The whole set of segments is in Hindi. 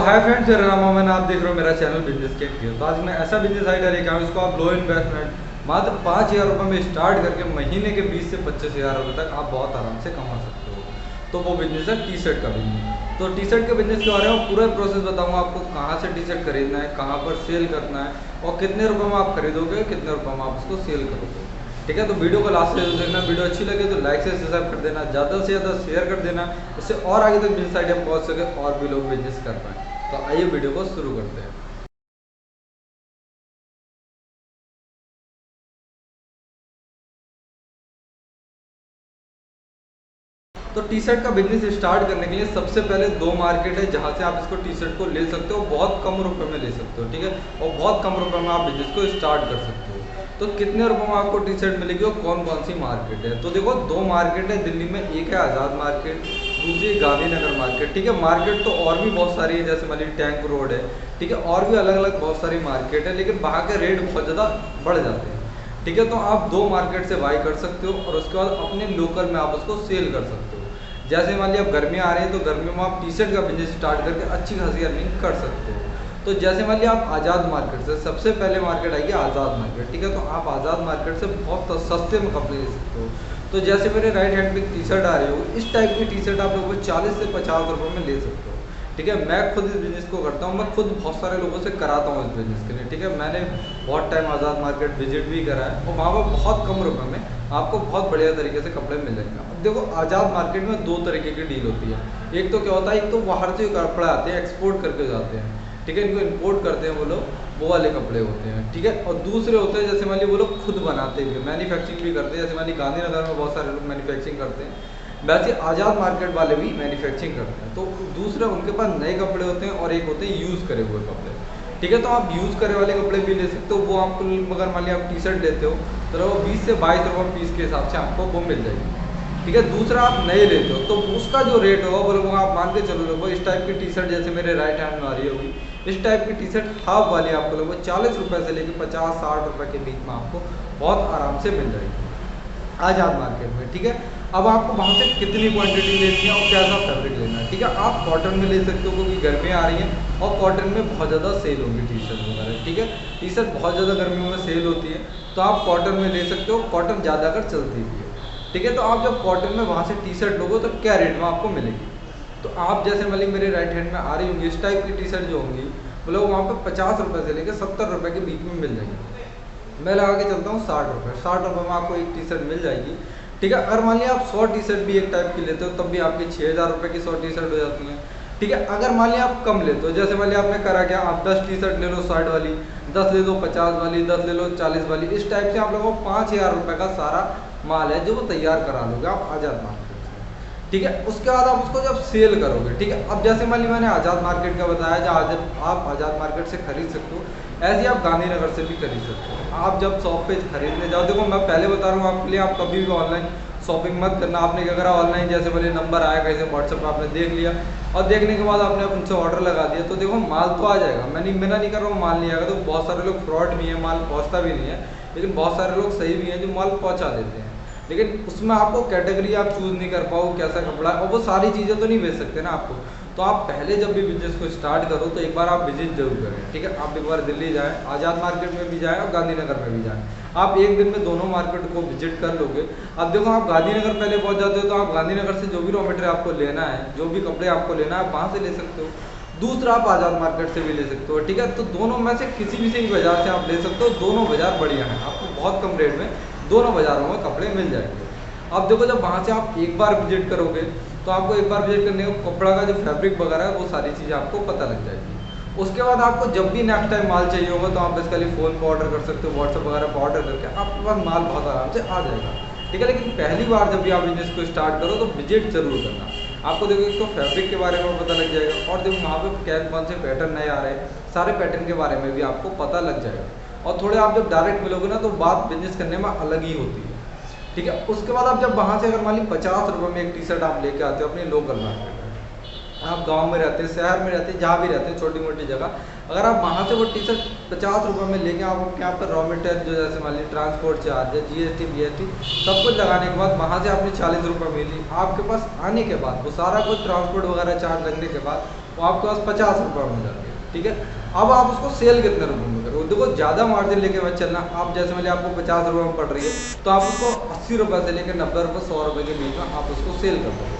हाय फ्रेंड्स, मेरा नाम मोहम्मद, आप देख रहे हो मेरा चैनल बिजनेस के क्रियो। तो आज मैं ऐसा बिजनेस आइडिया लेके आया हूँ, इसको आप लो इन्वेस्टमेंट मात्र 5,000 रुपये में स्टार्ट करके महीने के 20 से 25,000 रुपये तक आप बहुत आराम से कमा सकते हो। तो वो बिजनेस है टी शर्ट का बिजनेस। तो टी शर्ट के बिजनेस के बारे में पूरा प्रोसेस बताऊँगा आपको, कहाँ से टी शर्ट खरीदना है, कहाँ पर सेल करना है और कितने रुपये में आप खरीदोगे, कितने रुपये में आप उसको सेल करोगे। ठीक है, तो वीडियो को लास्ट से देखना। वीडियो अच्छी लगे तो लाइक से सब्सक्राइब कर देना, ज़्यादा से ज़्यादा शेयर कर देना, इससे और आगे तक बिजनेस आइडिया पहुँच सके और भी लोग बिजनेस कर पाएँ। तो आइए वीडियो को शुरू करते हैं। तो टी शर्ट का बिजनेस स्टार्ट करने के लिए सबसे पहले दो मार्केट है जहाँ से आप इसको टी शर्ट को ले सकते हो, बहुत कम रुपए में ले सकते हो। ठीक है, और बहुत कम रुपए में आप बिजनेस को स्टार्ट कर सकते हो। तो कितने रुपए में आपको टी शर्ट मिलेगी और कौन कौन सी मार्केट है? तो देखो, दो मार्केट है दिल्ली में, एक है आज़ाद मार्केट, दूसरी गांधीनगर मार्केट। ठीक है, मार्केट तो और भी बहुत सारी है, जैसे मान लीजिए टैंक रोड है। ठीक है, और भी अलग अलग बहुत सारी मार्केट है, लेकिन वहाँ के रेट बहुत ज़्यादा बढ़ जाते हैं। ठीक है, तो आप दो मार्केट से बाई कर सकते हो और उसके बाद अपने लोकल में आप उसको सेल कर सकते हो। जैसे मान लिया अब गर्मियाँ आ रही हैं, तो गर्मियों में आप टी शर्ट का बिजनेस स्टार्ट करके अच्छी खासी अर्निंग कर सकते हो। तो जैसे मान लिया आप आज़ाद मार्केट से, सबसे पहले मार्केट आएगी आज़ाद मार्केट। ठीक है, तो आप आज़ाद मार्केट से बहुत सस्ते में कपड़े ले सकते हो। तो जैसे मेरे राइट हैंड पे टी शर्ट आ रही हो, इस टाइप की टी शर्ट आप लोगों को 40 से 50 रुपये में ले सकते हो। ठीक है, मैं खुद इस बिज़नेस को करता हूँ, मैं खुद बहुत सारे लोगों से कराता हूँ इस बिज़नेस के लिए। ठीक है, मैंने बहुत टाइम आज़ाद मार्केट विजिट भी करा है और वहाँ पर बहुत कम रुपए में आपको बहुत बढ़िया तरीके से कपड़े मिलेंगे। अब देखो, आज़ाद मार्केट में दो तरीके की डील होती है। एक तो क्या होता है, एक तो बाहर से कपड़े आते हैं, एक्सपोर्ट करके जाते हैं। ठीक है, इनको इंपोर्ट करते हैं वो लोग, वो वाले कपड़े होते हैं। ठीक है, और दूसरे होते हैं जैसे मान लीजिए वो लोग खुद बनाते भी, मैन्युफैक्चरिंग भी करते हैं। जैसे मान लीजिए गांधीनगर में बहुत सारे लोग मैन्युफैक्चरिंग करते हैं, वैसे आज़ाद मार्केट वाले भी मैन्युफैक्चरिंग करते हैं। तो दूसरा उनके पास नए कपड़े होते हैं और एक होते हैं यूज़ करे हुए कपड़े। ठीक है, तो आप यूज़ करे वाले कपड़े भी ले सकते हो। वो आपको अगर मान लिया आप टी शर्ट लेते हो तो वो 20 से 22 रुपये पीस के हिसाब से आपको वो मिल जाएगी। ठीक है, दूसरा आप नए लेते हो तो उसका जो रेट होगा वो लोग आप मान के चलो, वो इस टाइप की टी शर्ट जैसे मेरे राइट हैंड में आ रही होगी, इस टाइप की टी शर्ट हाफ वाली आपको लोग 40 रुपये से लेकर 50-60 रुपये के बीच में आपको बहुत आराम से मिल जाएगी आज़ाद मार्केट में। ठीक है, अब आपको वहाँ से कितनी क्वांटिटी लेनी है और कैसा फैब्रिक लेना है। ठीक है, आप कॉटन में ले सकते हो क्योंकि गर्मियाँ आ रही हैं और कॉटन में बहुत ज़्यादा सेल होगी टी शर्ट वगैरह। ठीक है, टी शर्ट बहुत ज़्यादा गर्मियों में सेल होती है, तो आप कॉटन में ले सकते हो, कॉटन ज़्यादा कर चलती भी है। ठीक है, तो आप जब कॉटन में वहाँ से टी शर्ट लोगे तो क्या रेट में आपको मिलेगी? तो आप जैसे मतलब मेरे राइट हैंड में आ रही होंगी, इस टाइप की टी शर्ट जो होंगी मतलब वहाँ पर 50 रुपये से लेकर 70 रुपये के बीच में मिल जाएगी। मैं लगा के चलता हूँ 60 रुपये, 60 रुपये में आपको एक टी शर्ट मिल जाएगी। ठीक है, अगर मान लिया आप 100 टी शर्ट भी एक टाइप की लेते हो तब भी आपकी 6,000 रुपये की 100 टी शर्ट हो जाती है। ठीक है, अगर मान लिया आप कम लेते हो, जैसे मान लिया आपने करा क्या, आप 10 टी शर्ट ले लो 60 वाली, 10 ले लो 50 वाली, 10 ले लो 40 वाली, इस टाइप से आप लोगों को 5,000 रुपये का सारा माल है जो वो तैयार करा लोगे आप आज़ाद मार्केट से। ठीक है, उसके बाद आप उसको जब सेल करोगे, ठीक है, अब जैसे मान लिया मैंने आज़ाद मार्केट का बताया, जब आप आज़ाद मार्केट से खरीद सकते हो, ऐसे ही आप गांधीनगर से भी खरीद सकते हो। आप जब शॉप पे खरीदने जाओ, देखो मैं पहले बता रहा हूँ आपके लिए, आप कभी भी ऑनलाइन शॉपिंग मत करना। आपने क्या करा, ऑनलाइन जैसे बोले नंबर आया कहीं से व्हाट्सएप पर आपने देख लिया और देखने के बाद आपने उनसे ऑर्डर लगा दिया, तो देखो माल तो आ जाएगा, मैं नहीं कर रहा हूँ माल नहीं आएगा। तो बहुत सारे लोग फ्रॉड भी हैं, माल पहुँचता भी नहीं है, लेकिन बहुत सारे लोग सही भी हैं जो माल पहुँचा देते हैं। लेकिन उसमें आपको कैटेगरी आप चूज़ नहीं कर पाओ कैसा कपड़ा है, और वो सारी चीज़ें तो नहीं बेच सकते ना आपको। तो आप पहले जब भी बिजनेस को स्टार्ट करो तो एक बार आप विजिट जरूर करें। ठीक है, आप एक बार दिल्ली जाएँ, आज़ाद मार्केट में भी जाएँ और गांधीनगर में भी जाएँ। आप एक दिन में दोनों मार्केट को विजिट कर लोगे। अब देखो, आप गांधीनगर पहले पहुंच जाते हो तो आप गांधीनगर से जो भी रॉ मटेरियल आपको लेना है, जो भी कपड़े आपको लेना है, वहाँ से ले सकते हो। दूसरा आप आज़ाद मार्केट से भी ले सकते हो। ठीक है, तो दोनों में से किसी भी से बाज़ार से आप ले सकते हो, दोनों बाज़ार बढ़िया हैं, आपको बहुत कम रेट में दोनों बाज़ारों में कपड़े मिल जाएंगे। अब देखो, जब वहाँ से आप एक बार विजिट करोगे तो आपको एक बार विजिट करने का कपड़ा का जो फैब्रिक वगैरह है वो सारी चीज़ें आपको पता लग जाएगी। उसके बाद आपको जब भी नेक्स्ट टाइम माल चाहिए होगा तो आप बेसिकली फ़ोन पर ऑर्डर कर सकते हो, व्हाट्सएप वगैरह पर ऑर्डर करके आपके पास माल बहुत आराम से आ जाएगा। ठीक है, लेकिन पहली बार जब भी आप बिजनेस को स्टार्ट करो तो विजिट जरूर करना। आपको देखो, एक तो फैब्रिक के बारे में पता लग जाएगा और देखो वहाँ पे क्या कौन से पैटर्न नए आ रहे हैं, सारे पैटर्न के बारे में भी आपको पता लग जाएगा। और थोड़े आप जब डायरेक्ट मिलोगे ना तो बात बिजनेस करने में अलग ही होती है। ठीक है, उसके बाद आप जब वहाँ से अगर मान लीजिए 50 रुपये में एक टी शर्ट आप लेके आते हो अपनी लोकल मार्केट में, आप गांव में रहते हैं, शहर में रहते हैं, जहाँ भी रहते हैं, छोटी मोटी जगह, अगर आप वहाँ से वो टी शर्ट 50 रुपये में लेके आप अपने यहाँ पर रॉ मटेरियल जो जैसे मान लीजिए ट्रांसपोर्ट चार्ज है, GST BST सब कुछ लगाने के बाद वहाँ से आपने 40 रुपये मिली, आपके पास आने के बाद वो सारा कुछ ट्रांसपोर्ट वगैरह चार्ज लगने के बाद वो आपके पास 50 रुपये में जाती है, ठीक है। अब आप उसको सेल कितने रुपए में करो, देखो ज़्यादा मार्जिन लेके मत चलना। आप जैसे मैंने आपको 50 रुपये में पड़ रही है, तो आप उसको 80 रुपये से लेकर 90 रुपये 100 रुपये के बीच में आप उसको सेल कर दो,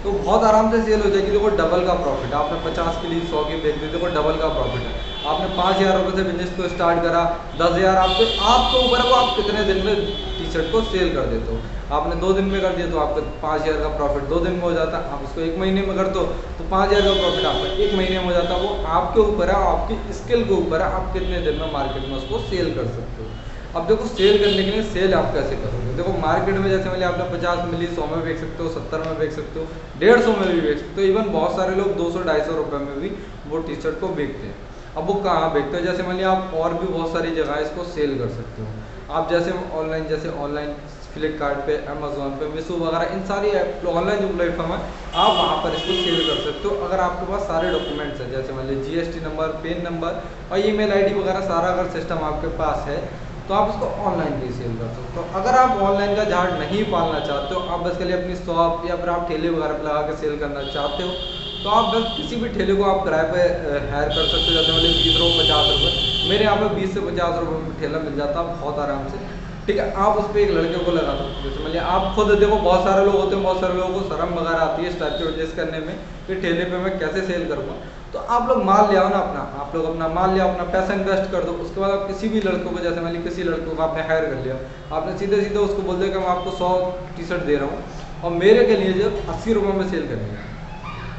तो बहुत आराम से सेल हो जाएगी। देखो डबल का प्रॉफिट है, आपने 50 के लिए 100 की बेच दी, देखो डबल का प्रॉफिट है। आपने 5,000 रुपये से बिजनेस को स्टार्ट करा, 10,000 आपके ऊपर है वो आप कितने दिन में टी शर्ट को सेल कर देते हो। आपने 2 दिन में कर दिया तो आपका 5,000 का प्रॉफिट 2 दिन में हो जाता है। आप उसको 1 महीने में कर दो तो 5,000 का प्रॉफिट आपका 1 महीने में हो जाता है। वो आपके ऊपर है, आपकी स्किल के ऊपर है, आप कितने दिन में मार्केट में उसको सेल कर सकते हो। अब देखो सेल करने के लिए सेल आप कैसे करोगे, देखो मार्केट में जैसे मैंने आपने 50 मिली, 100 में बेच सकते हो, 70 में बेच सकते हो, 150 में भी बेच सकते हो। इवन बहुत सारे लोग 200-250 रुपये में भी वो टी शर्ट को बेचते हैं। अब वो कहाँ बेचते हो, जैसे मान लिया आप और भी बहुत सारी जगह इसको सेल कर सकते हो। आप जैसे ऑनलाइन फ्लिपकार्ट पे, अमेजोन पे, मीशो वगैरह इन सारी ऑनलाइन जो प्लेटफॉर्म है, आप वहाँ पर इसको सेल कर सकते हो। अगर आपके पास सारे डॉक्यूमेंट्स हैं, जैसे मान लीजिए GST नंबर, पेन नंबर और ईमेल ID वगैरह सारा अगर सिस्टम आपके पास है, तो आप इसको ऑनलाइन भी सेल कर सकते हो। अगर आप ऑनलाइन का झाड़ नहीं पालना चाहते हो, आप बस के लिए अपनी शॉप या फिर आप ठेले वगैरह पर लगा के सेल करना चाहते हो, तो आप बस किसी भी ठेले को आप किराए पे हायर कर सकते हो। जैसे मतलब 20 रुपये 50 रुपये, मेरे यहाँ पे 20 से 50 रुपये में ठेला मिल जाता है बहुत आराम से, ठीक है। आप उस पर एक लड़के को लगा दो, जैसे मतलब आप खुद देखो बहुत सारे लोग होते हैं, बहुत सारे लोगों को शर्म वगैरह आती है इस टाइप के बिजनेस करने में कि ठेले पे मैं कैसे सेल करूँगा। तो आप लोग माल ले आओ ना अपना, आप लोग अपना माल ले आओ, अपना पैसा इन्वेस्ट कर दो। उसके बाद आप किसी भी लड़कों को, जैसे मान लीजिए किसी लड़कों को आपने हायर कर लिया, आपने सीधे सीधे उसको बोल दिया कि मैं आपको 100 टी शर्ट दे रहा हूँ और मेरे के लिए जो 80 रुपये में सेल करनी है,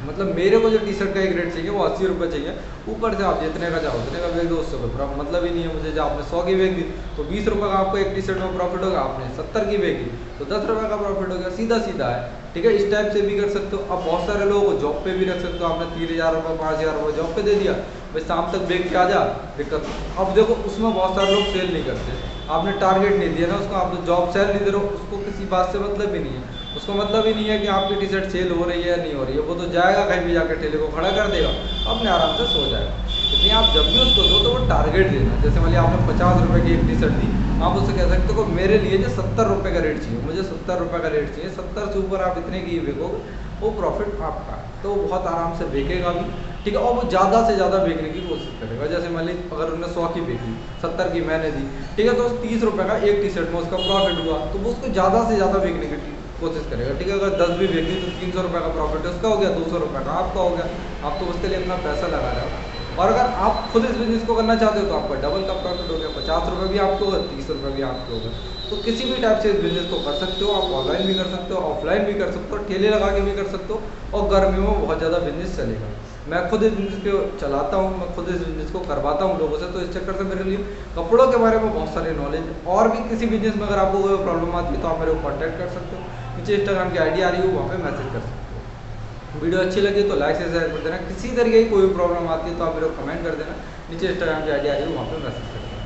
मतलब मेरे को जो टी शर्ट का एक रेट चाहिए वो 80 रुपये चाहिए, ऊपर से आप जितने का चाहो उतने का बेच दो, उससे कोई मतलब ही नहीं है मुझे। जब आपने 100 की बेच दी तो 20 रुपये का आपको एक टी शर्ट में प्रॉफिट होगा, आपने 70 की बेच दी तो 10 रुपये का प्रॉफिट हो गया, सीधा सीधा है, ठीक है। इस टाइप से भी कर सकते हो। अब बहुत सारे लोगों को जॉब पे भी रख सकते हो, आपने 3,000 रुपये 5,000 रुपये जॉब पे दे दिया, भाई शाम तक बेच के आ जा, दिक्कत। अब देखो उसमें बहुत सारे लोग सेल नहीं करते, आपने टारगेट नहीं दिया ना उसको, आप जॉब सेल नहीं दे रहे हो, उसको किसी बात से मतलब ही नहीं है। उसको मतलब ही नहीं है कि आपकी टी शर्ट सेल हो रही है या नहीं हो रही है, वो तो जाएगा कहीं भी जाकर ठेले को खड़ा कर देगा, अपने आराम से सो जाएगा। इसलिए आप जब भी उसको दो तो वो टारगेट देना। जैसे मान लिया आपने 50 रुपये की एक टी शर्ट दी, आप उससे कह सकते हो कि मेरे लिए जो 70 रुपये का रेट चाहिए, मुझे 70 रुपये का रेट चाहिए, 70 से ऊपर आप इतने की बेचोगे वो प्रॉफिट आपका, तो वो बहुत आराम से बेचेगा भी, ठीक है। और वो ज़्यादा से ज़्यादा बेचने की कोशिश करेगा। जैसे मान लीजिए अगर उन्होंने 100 की बेची, 70 की मैंने दी, ठीक है, तो 30 रुपये का एक टी शर्ट में उसका प्रॉफिट हुआ, तो वो उसको ज़्यादा से ज़्यादा बेचने की कोशिश करेगा, ठीक है। अगर 10 भी बेची तो 300 रुपये का प्रॉफिट है उसका हो गया, 200 रुपये का आपका हो गया, आप तो उसके लिए अपना पैसा लगा रहे हो। और अगर आप खुद इस बिजनेस को करना चाहते हो तो आपका डबल का प्रॉफिट हो गया, 50 रुपये भी आपको होगा, 30 रुपये भी आपके होगा। तो किसी भी टाइप से इस बिजनेस को कर सकते हो, आप ऑनलाइन भी कर सकते हो, ऑफलाइन भी कर सकते हो, ठेले लगा के भी कर सकते हो, और गर्मियों में बहुत ज़्यादा बिजनेस चलेगा। मैं खुद इस बिजनेस को चलाता हूँ, मैं खुद इस बिजनेस को करवाता हूँ लोगों से, तो इस चक्कर से मेरे लिए कपड़ों के बारे में बहुत सारे नॉलेज। और भी किसी बिजनेस में अगर आपको कोई प्रॉब्लम आती है तो आप मेरे को कॉन्टैक्ट कर सकते हो, नीचे इंस्टाग्राम की ID आ रही है वहाँ पे मैसेज कर सकते हो। वीडियो अच्छी लगी तो लाइक से शेयर कर देना, किसी तरीके की कोई प्रॉब्लम आती है तो आप मेरे को कमेंट कर देना, नीचे इंस्टाग्राम की ID आ रही है वहाँ पे मैसेज कर देना।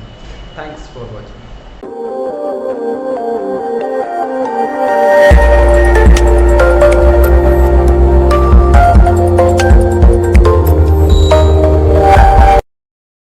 Thanks for watching.